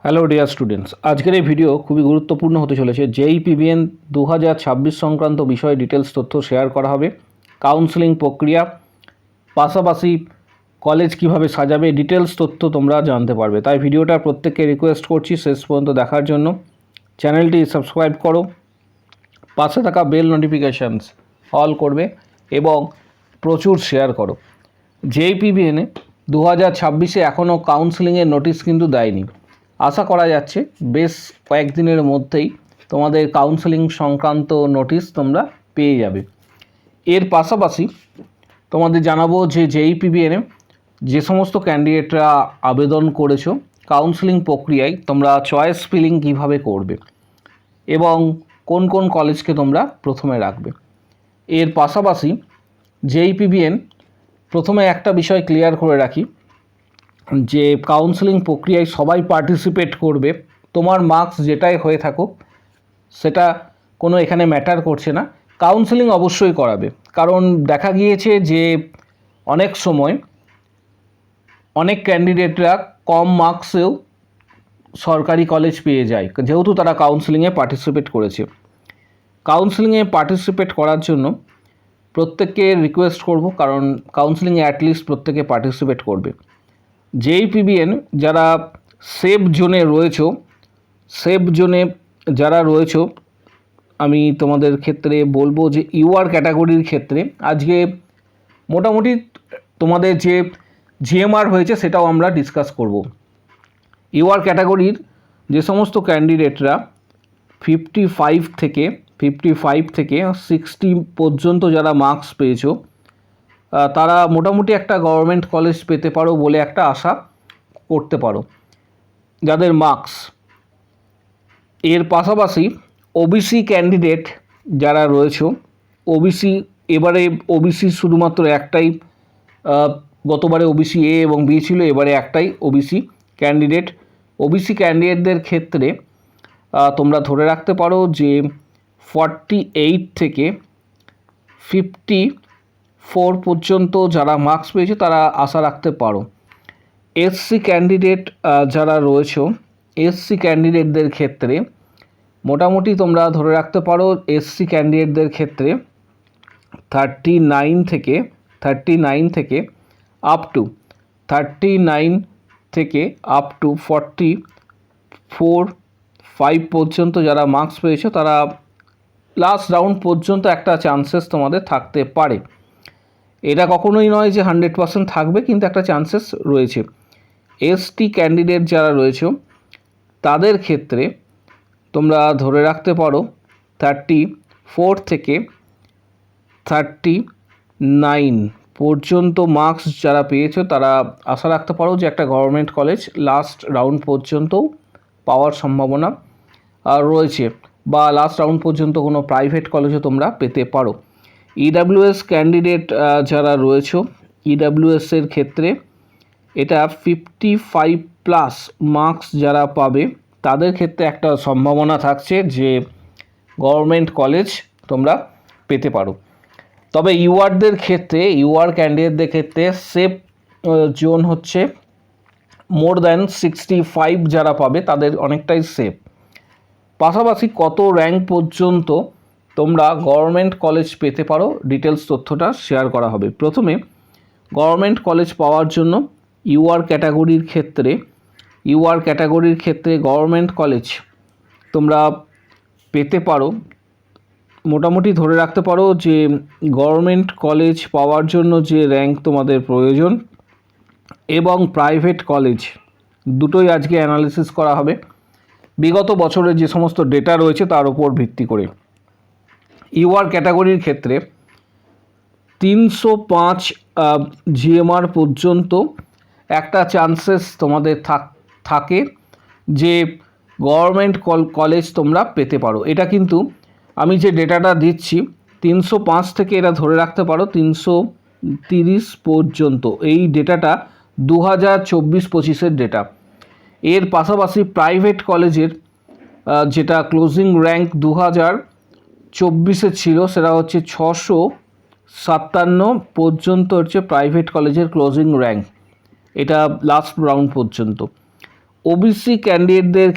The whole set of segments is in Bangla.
হ্যালো ডিয়ার স্টুডেন্টস, আজকের এই ভিডিও খুবই গুরুত্বপূর্ণ হতে চলেছে। জেইপিবিএন 2026 সংক্রান্ত বিষয়ে ডিটেলস তথ্য শেয়ার করা হবে। কাউন্সেলিং প্রক্রিয়া, পাশাপাশি কলেজ কিভাবে সাজাবে, ডিটেলস তথ্য তোমরা জানতে পারবে। তাই ভিডিওটা প্রত্যেককে রিকোয়েস্ট করছি শেষ পর্যন্ত দেখার জন্য। চ্যানেলটি সাবস্ক্রাইব করো, পাশে থাকা বেল নোটিফিকেশানস অল করবে এবং প্রচুর শেয়ার করো। জেইপিবিএনে 2026-এ এখনও কাউন্সেলিংয়ের নোটিশ কিন্তু দেয়নি। আশা করা যাচ্ছে বেশ কয়েকদিনের মধ্যেই তোমাদের কাউন্সেলিং সংক্রান্ত নোটিশ তোমরা পেয়ে যাবে। এর পাশাপাশি তোমাদের জানাবো যে জেইপিবিএনে যে সমস্ত ক্যান্ডিডেটরা আবেদন করেছো কাউন্সেলিং প্রক্রিয়ায় তোমরা চয়েস ফিলিং কীভাবে করবে এবং কোন কোন কলেজকে তোমরা প্রথমে রাখবে। এর পাশাপাশি জেইপিবিএন প্রথমে একটা বিষয় ক্লিয়ার করে রাখি যে কাউন্সেলিং প্রক্রিয়ায় সবাই পার্টিসিপেট করবে। তোমার মার্কস যেটাই হয়ে থাকুক সেটা কোনো এখানে ম্যাটার করছে না, কাউন্সেলিং অবশ্যই করাবে। কারণ দেখা গিয়েছে যে অনেক সময় অনেক ক্যান্ডিডেটরা কম মার্কসেও সরকারি কলেজ পেয়ে যায় যেহেতু তারা কাউন্সেলিংয়ে পার্টিসিপেট করেছে। কাউন্সেলিংয়ে পার্টিসিপেট করার জন্য প্রত্যেককে রিকোয়েস্ট করব, কারণ কাউন্সেলিংয়ে অ্যাটলিস্ট প্রত্যেকে পার্টিসিপেট করবে। জেইপিবিএন যারা সেফ জোনে রয়েছো, সেফ জোনে যারা রয়েছো আমি তোমাদের ক্ষেত্রে বলবো যে ইউআর ক্যাটাগরির ক্ষেত্রে আজকে মোটামুটি তোমাদের যে জিএমআর হয়েছে সেটাও আমরা ডিসকাস করব। ইউআর ক্যাটাগরির যে সমস্ত ক্যান্ডিডেটরা 55 থেকে 60 পর্যন্ত যারা মার্কস পেয়েছো তারা মোটামুটি একটা গভর্নমেন্ট কলেজ পেতে পারো বলে একটা আশা করতে পারো যাদের মার্কস। এর পাশাপাশি ওবিসি ক্যান্ডিডেট যারা রয়েছে, ওবিসি এবারে ওবিসি শুধুমাত্র একটাই, গতবারে ওবিসি এ এবং বি ছিল, এবারে একটাই ওবিসি ক্যান্ডিডেট। ওবিসি ক্যান্ডিডেটদের ক্ষেত্রে তোমরা ধরে রাখতে পারো যে 48 থেকে 54 পর্যন্ত যারা মার্কস পেয়েছে তারা আশা রাখতে পারো। এসসি ক্যান্ডিডেট যারা রয়েছে, এসসি ক্যান্ডিডেটদের ক্ষেত্রে মোটামুটি তোমরা ধরে রাখতে পারো এসসি ক্যান্ডিডেটদের ক্ষেত্রে 39 থেকে আপ টু 44-5 পর্যন্ত যারা মার্কস পেয়েছে তারা লাস্ট রাউন্ড পর্যন্ত একটা চান্সেস তোমাদের থাকতে পারে। এটা কখনোই নয় যে 100% থাকবে, কিন্তু একটা চান্সেস রয়েছে। এসটি ক্যান্ডিডেট যারা রয়েছে তাদের ক্ষেত্রে তোমরা ধরে রাখতে পারো 34 থেকে 39 পর্যন্ত মার্কস যারা পেয়েছো তারা আশা রাখতে পারো যে একটা গভর্নমেন্ট কলেজ লাস্ট রাউন্ড পর্যন্তও পাওয়ার সম্ভাবনা রয়েছে, বা লাস্ট রাউন্ড পর্যন্ত কোনো প্রাইভেট কলেজও তোমরা পেতে পারো। ইডাব্লিউএস ক্যান্ডিডেট যারা রয়েছে, ইডাব্লিউএসের ক্ষেত্রে এটা 55+ মার্কস যারা পাবে তাদের ক্ষেত্রে একটা সম্ভাবনা থাকছে যে গভর্নমেন্ট কলেজ তোমরা পেতে পারো। তবে ইউআরদের ক্ষেত্রে, ইউআর ক্যান্ডিডেটদের ক্ষেত্রে সেফ জোন হচ্ছে মোর দ্যান 65 যারা পাবে তাদের অনেকটাই সেফ। পাশাপাশি কত র্যাঙ্ক পর্যন্ত তোমরা গভর্নমেন্ট কলেজ পেতে পারো ডিটেলস তথ্যটা শেয়ার করা হবে। প্রথমে গভর্নমেন্ট কলেজ পাওয়ার জন্য ইউআর ক্যাটাগরির ক্ষেত্রে গভর্নমেন্ট কলেজ তোমরা পেতে পারো মোটামুটি ধরে রাখতে পারো যে গভর্নমেন্ট কলেজ পাওয়ার জন্য যে র্যাঙ্ক তোমাদের প্রয়োজন এবং প্রাইভেট কলেজ দুটোই আজকে অ্যানালিসিস করা হবে বিগত বছরের যে সমস্ত ডেটা রয়েছে তার উপর ভিত্তি করে। ইউআর ক্যাটাগরির ক্ষেত্রে 305 জিএমআর পর্যন্ত একটা চান্সেস তোমাদের থাকে যে গভর্নমেন্ট কলেজ তোমরা পেতে পারো। এটা কিন্তু আমি যে ডেটাটা দিচ্ছি 305 থেকে এরা ধরে রাখতে পারো 330 পর্যন্ত, এই ডেটাটা 2024-25-এর ডেটা। এর পাশাপাশি প্রাইভেট কলেজের যেটা ক্লোজিং র্যাঙ্ক 2024-এ ছিল সেটা হচ্ছে 657 পর্যন্ত হচ্ছে প্রাইভেট কলেজের ক্লোজিং র্যাঙ্ক, এটা লাস্ট রাউন্ড পর্যন্ত। ওবিসি ক্যান্ডিডেটদের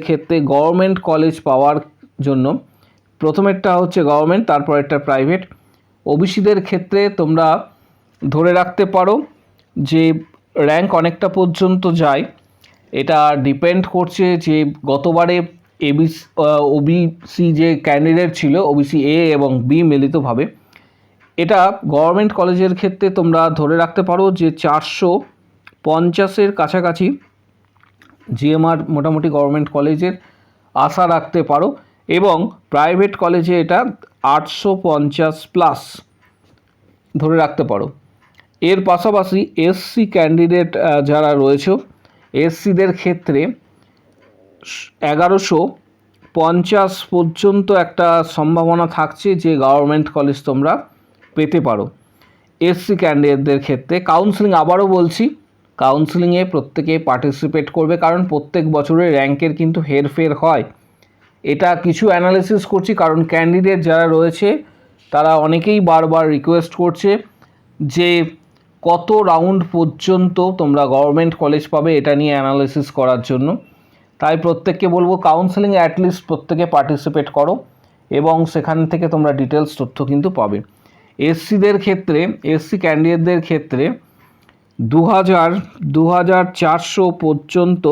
ক্ষেত্রে গভর্নমেন্ট কলেজ পাওয়ার জন্য প্রথমেরটা হচ্ছে গভর্নমেন্ট, তারপরেরটা প্রাইভেট। ওবিসিদের ক্ষেত্রে তোমরা ধরে রাখতে পারো যে র্যাঙ্ক অনেকটা পর্যন্ত যায়। এটা ডিপেন্ড করছে যে গতবারে ওবিসি যে ক্যান্ডিডেট ছিল, ওবিসি এ এবং বি মিলিতভাবে, এটা গভর্নমেন্ট কলেজের ক্ষেত্রে তোমরা ধরে রাখতে পারো যে 450-এর কাছাকাছি জিএমআর মোটামুটি গভর্নমেন্ট কলেজের আশা রাখতে পারো, এবং প্রাইভেট কলেজে এটা 850+ ধরে রাখতে পারো। এর পাশাপাশি এসসি ক্যান্ডিডেট যারা রয়েছে, এসসিদের ক্ষেত্রে 1150 পর্যন্ত একটা সম্ভাবনা থাকছে যে গভর্নমেন্ট কলেজ তোমরা পেতে পারো এসসি ক্যান্ডিডেটদের ক্ষেত্রে। কাউন্সেলিং, আবারও বলছি, কাউন্সেলিংয়ে প্রত্যেকে পার্টিসিপেট করবে, কারণ প্রত্যেক বছরের র্যাঙ্কের কিন্তু হেরফের হয়। এটা কিছু অ্যানালিসিস করছি কারণ ক্যান্ডিডেট যারা রয়েছে তারা অনেকেই বারবার রিকোয়েস্ট করছে যে কত রাউন্ড পর্যন্ত তোমরা গভর্নমেন্ট কলেজ পাবে, এটা নিয়ে অ্যানালিসিস করার জন্য। তাই প্রত্যেককে বলবো কাউন্সেলিংয়ে অ্যাটলিস্ট প্রত্যেকে পার্টিসিপেট করো এবং সেখান থেকে তোমরা ডিটেলস তথ্য কিন্তু পাবে। এসসিদের ক্ষেত্রে, এসসি ক্যান্ডিডেটদের ক্ষেত্রে 2400 পর্যন্ত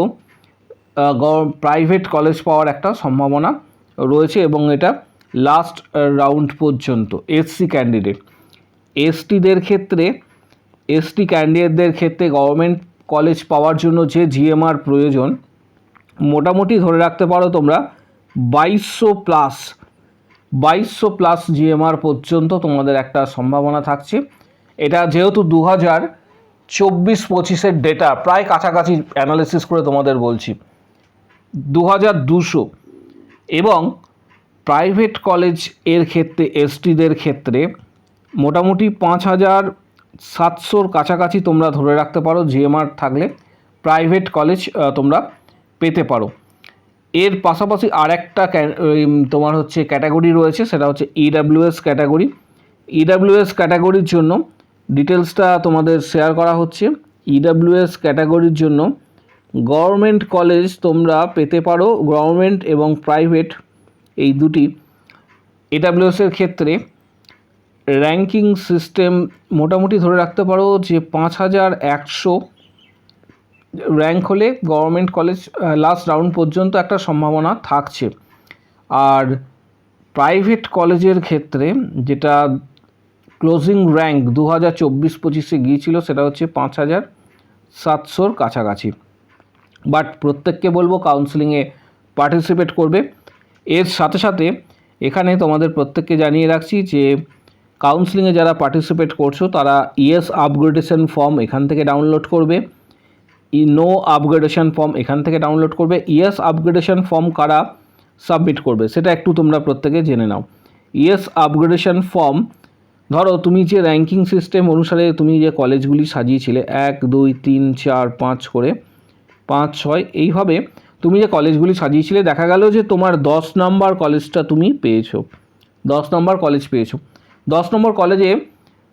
প্রাইভেট কলেজ পাওয়ার একটা সম্ভাবনা রয়েছে, এবং এটা লাস্ট রাউন্ড পর্যন্ত এসসি ক্যান্ডিডেট। এসটি ক্যান্ডিডেটদের ক্ষেত্রে গভর্নমেন্ট কলেজ পাওয়ার জন্য যে জিএমআর প্রয়োজন, মোটামুটি ধরে রাখতে পারো তোমরা 2200+ জিএমআর পর্যন্ত তোমাদের একটা সম্ভাবনা থাকছে। এটা যেহেতু 2024-25-এর ডেটা, প্রায় কাছাকাছি অ্যানালিসিস করে তোমাদের বলছি, 2200। এবং প্রাইভেট কলেজ এর ক্ষেত্রে এসটিদের ক্ষেত্রে মোটামুটি 5700-র কাছাকাছি তোমরা ধরে রাখতে পারো জিএমআর থাকলে প্রাইভেট কলেজ তোমরা পেতে পারো। এর পাশাপাশি আরেকটা তোমার হচ্ছে ক্যাটাগরি রয়েছে, সেটা হচ্ছে ইডাব্লিউএস ক্যাটাগরি। ইডাব্লিউএস ক্যাটাগরির জন্য ডিটেলসটা তোমাদের শেয়ার করা হচ্ছে। ইডাব্লিউএস ক্যাটাগরির জন্য গভর্নমেন্ট কলেজ তোমরা পেতে পারো, গভর্নমেন্ট এবং প্রাইভেট এই দুটি। ইডাব্লিউএসের ক্ষেত্রে র্যাঙ্কিং সিস্টেম মোটামুটি ধরে রাখতে পারো যে 5100 র্যাঙ্ক হলে গভর্নমেন্ট কলেজ লাস্ট রাউন্ড পর্যন্ত একটা সম্ভাবনা থাকছে। আর প্রাইভেট কলেজের ক্ষেত্রে যেটা ক্লোজিং র্যাঙ্ক 2024-25-এ গিয়েছিল সেটা হচ্ছে 5700-র কাছাকাছি। বাট প্রত্যেককে বলবো কাউন্সেলিংয়ে পার্টিসিপেট করবে। এর সাথে সাথে এখানে তোমাদের প্রত্যেককে জানিয়ে রাখছি যে কাউন্সেলিংয়ে যারা পার্টিসিপেট করছো তারা ইএস আপগ্রেডেশন ফর্ম এখান থেকে ডাউনলোড করবে, নো আপগ্রেডেশন ফর্ম এখান থেকে ডাউনলোড করবে। ইএস আপগ্রেডেশন ফর্ম কারা সাবমিট করবে সেটা একটু তোমরা প্রত্যেকে জেনে নাও। ইএস আপগ্রেডেশন ফর্ম, ধরো তুমি যে র্যাঙ্কিং সিস্টেম অনুসারে তুমি যে কলেজগুলি সাজিয়েছিলে 1 2 3 4 5 করে 5 6 এইভাবে তুমি যে কলেজগুলি সাজিয়েছিলে, দেখা গেল যে তোমার 10 নম্বর কলেজটা তুমি পেয়েছো, 10 নম্বর কলেজ পেয়েছো। 10 নম্বর কলেজে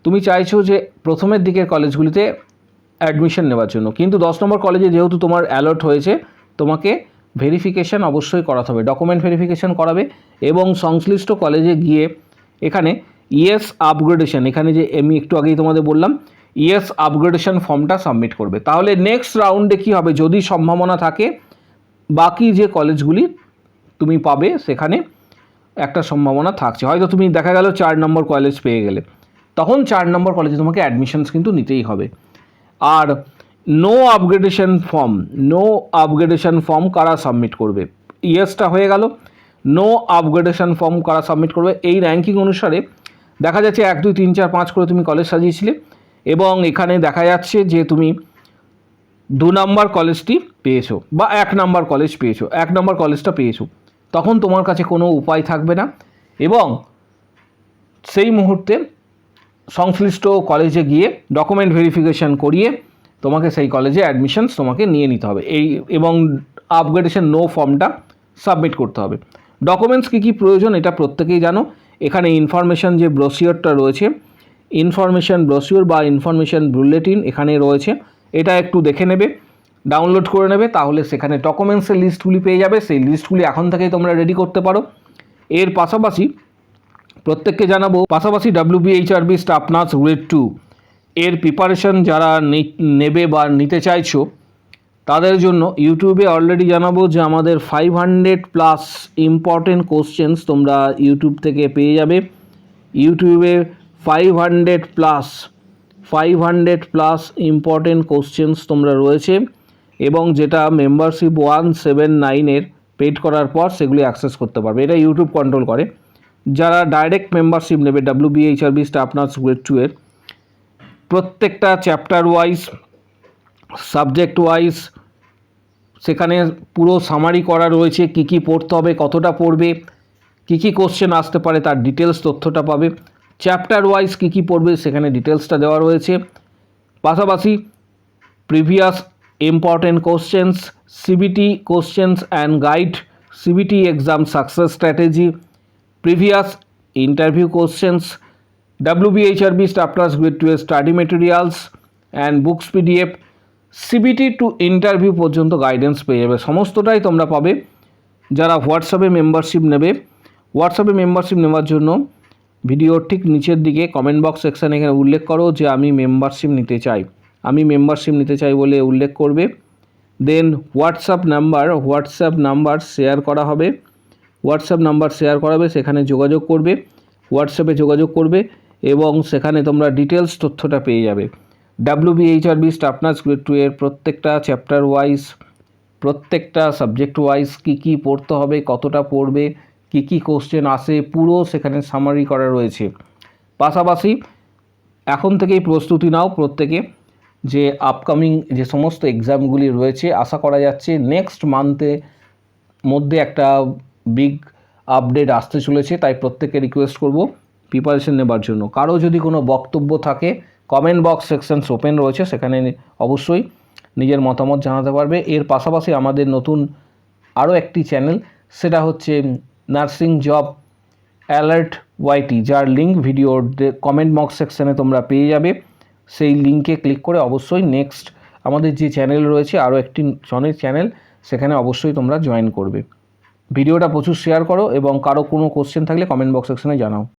তুমি চাইছো যে প্রথমের দিকের কলেজগুলিতে অ্যাডমিশন নেওয়ার জন্য, কিন্তু 10 নম্বর কলেজে যেহেতু তোমার অ্যালট হয়েছে, তোমাকে ভেরিফিকেশান অবশ্যই করাতে হবে, ডকুমেন্ট ভেরিফিকেশান করাবে এবং সংশ্লিষ্ট কলেজে গিয়ে এখানে ইএস আপগ্রেডেশন, এখানে যে আমি একটু আগেই তোমাদের বললাম ইএস আপগ্রেডেশন ফর্মটা সাবমিট করবে। তাহলে নেক্সট রাউন্ডে কী হবে, যদি সম্ভাবনা থাকে বাকি যে কলেজগুলি তুমি পাবে সেখানে একটা সম্ভাবনা থাকছে। হয়তো তুমি দেখা গেল 4 নম্বর কলেজ পেয়ে গেলে, তখন 4 নম্বর কলেজে তোমাকে অ্যাডমিশনস কিন্তু নিতেই হবে। আর নো আপগ্রেডেশন ফর্ম কারা সাবমিট করবে, ইয়েসটা হয়ে গেল, নো আপগ্রেডেশন ফর্ম কারা সাবমিট করবে। এই র্যাঙ্কিং অনুসারে দেখা যাচ্ছে 1 2 3 4 5 করে তুমি কলেজ সাজিয়েছিলে এবং এখানে দেখা যাচ্ছে যে তুমি 2 নম্বর কলেজটি পেয়েছো বা 1 নম্বর কলেজ পেয়েছো, 1 নম্বর কলেজটা পেয়েছো, তখন তোমার কাছে কোনো উপায় থাকবে না এবং সেই মুহূর্তে সংশ্লিষ্ট কলেজে গিয়ে ডকুমেন্ট ভেরিফিকেশান করিয়ে তোমাকে সেই কলেজে অ্যাডমিশনস তোমাকে নিয়ে নিতে হবে এবং আপগ্রেডেশন নো ফর্মটা সাবমিট করতে হবে। ডকুমেন্টস কী কী প্রয়োজন এটা প্রত্যেকেই জানো। এখানে ইনফরমেশান যে ব্রোশিওরটা রয়েছে, ইনফরমেশান ব্রোশিওর বা ইনফরমেশান বুলেটিন এখানে রয়েছে, এটা একটু দেখে নেবে। ডাউনলোড করে নেবে, তাহলে সেখানে ডকুমেন্টসের লিস্টগুলি পেয়ে যাবে। সেই লিস্টগুলি এখন থেকেই তোমরা রেডি করতে পারো। এর পাশাপাশি প্রত্যেককে জানাবো, পাশাপাশি WBHRB স্টাফ নার্স গ্রেড 2 এর প্রিপারেশন যারা নেবে বা নিতে চাইছো তাদের জন্য ইউটিউবে অলরেডি জানাবো যে আমাদের 500+ ইম্পর্টেন্ট কোশ্চেন্স তোমরা ইউটিউব থেকে পেয়ে যাবে। ইউটিউবে 500+ ইম্পর্টেন্ট কোশ্চেন্স তোমরা রয়েছে, এবং যেটা মেম্বারশিপ 179-এর পেড করার পর সেগুলি অ্যাক্সেস করতে পারবে। এটা ইউটিউব কন্ট্রোল করে। যারা ডাইরেক্ট মেম্বারশিপ নেবে WBHRB স্টাফ নার্স গ্রেড 2 এর, প্রত্যেকটা চ্যাপ্টার ওয়াইজ, সাবজেক্ট ওয়াইজ সেখানে পুরো সামারি করা রয়েছে। কি কি পড়তে হবে, কতটা পড়বে, কি কি কোশ্চেন আসতে পারে তার ডিটেলস তথ্যটা পাবে। চ্যাপ্টার ওয়াইজ কী কী পড়বে সেখানে ডিটেলসটা দেওয়া রয়েছে। পাশাপাশি previous important questions, CBT questions and guide, CBT exam success strategy, previous interview questions, WBHRB staff nurse grade 2 study materials and books PDF, CBT to interview পর্যন্ত গাইডেন্স পেয়ে যাবে। সমস্তটাই তোমরা পাবে যারা হোয়াটসঅ্যাপে মেম্বারশিপ নেবে। হোয়াটসঅ্যাপে মেম্বারশিপ নেওয়ার জন্য ভিডিওর ঠিক নিচের দিকে কমেন্ট বক্স সেকশানে এখানে উল্লেখ করো যে আমি মেম্বারশিপ নিতে চাই, আমি মেম্বারশিপ নিতে চাই বলে উল্লেখ করবে। দেন হোয়াটসঅ্যাপ নাম্বার শেয়ার করা হবে, হোয়াটসঅ্যাপ নাম্বার শেয়ার করাবে, সেখানে যোগাযোগ করবে, হোয়াটসঅ্যাপে যোগাযোগ করবে এবং সেখানে তোমরা ডিটেলস তথ্যটা পেয়ে যাবে। WBHRB স্টাফ নার্স গ্রেড 2 এর প্রত্যেকটা চ্যাপ্টার ওয়াইজ, প্রত্যেকটা সাবজেক্ট ওয়াইজ কী কী পড়তে হবে, কতটা পড়বে, কী কী কোশ্চেন আসে, পুরো সেখানে সামারি করা রয়েছে। পাশাপাশি এখন থেকেই প্রস্তুতি নাও প্রত্যেকে, যে আপকামিং যে সমস্ত এক্সামগুলি রয়েছে আশা করা যাচ্ছে নেক্সট মান্থে মধ্যে একটা বিগ আপডেট আসতে চলেছে। তাই প্রত্যেককে রিকোয়েস্ট করব প্রিপারেশন নেবার জন্য। কারো যদি কোনো বক্তব্য থাকে কমেন্ট বক্স সেকশনস ওপেন রয়েছে, সেখানে অবশ্যই নিজের মতামত জানাতে পারবে। এর পাশাপাশি আমাদের নতুন আরও একটি চ্যানেল, সেটা হচ্ছে নার্সিং জব অ্যালার্ট YT, যার লিঙ্ক ভিডিওর কমেন্ট বক্স সেকশানে তোমরা পেয়ে যাবে। সেই লিঙ্কে ক্লিক করে অবশ্যই নেক্সট আমাদের যে চ্যানেল রয়েছে আরও একটি চ্যানেল, সেখানে অবশ্যই তোমরা জয়েন করবে। ভিডিওটা প্রচুর শেয়ার করো এবং কারো কোনো কোশ্চেন থাকলে কমেন্ট বক্স সেকশানে জানাও।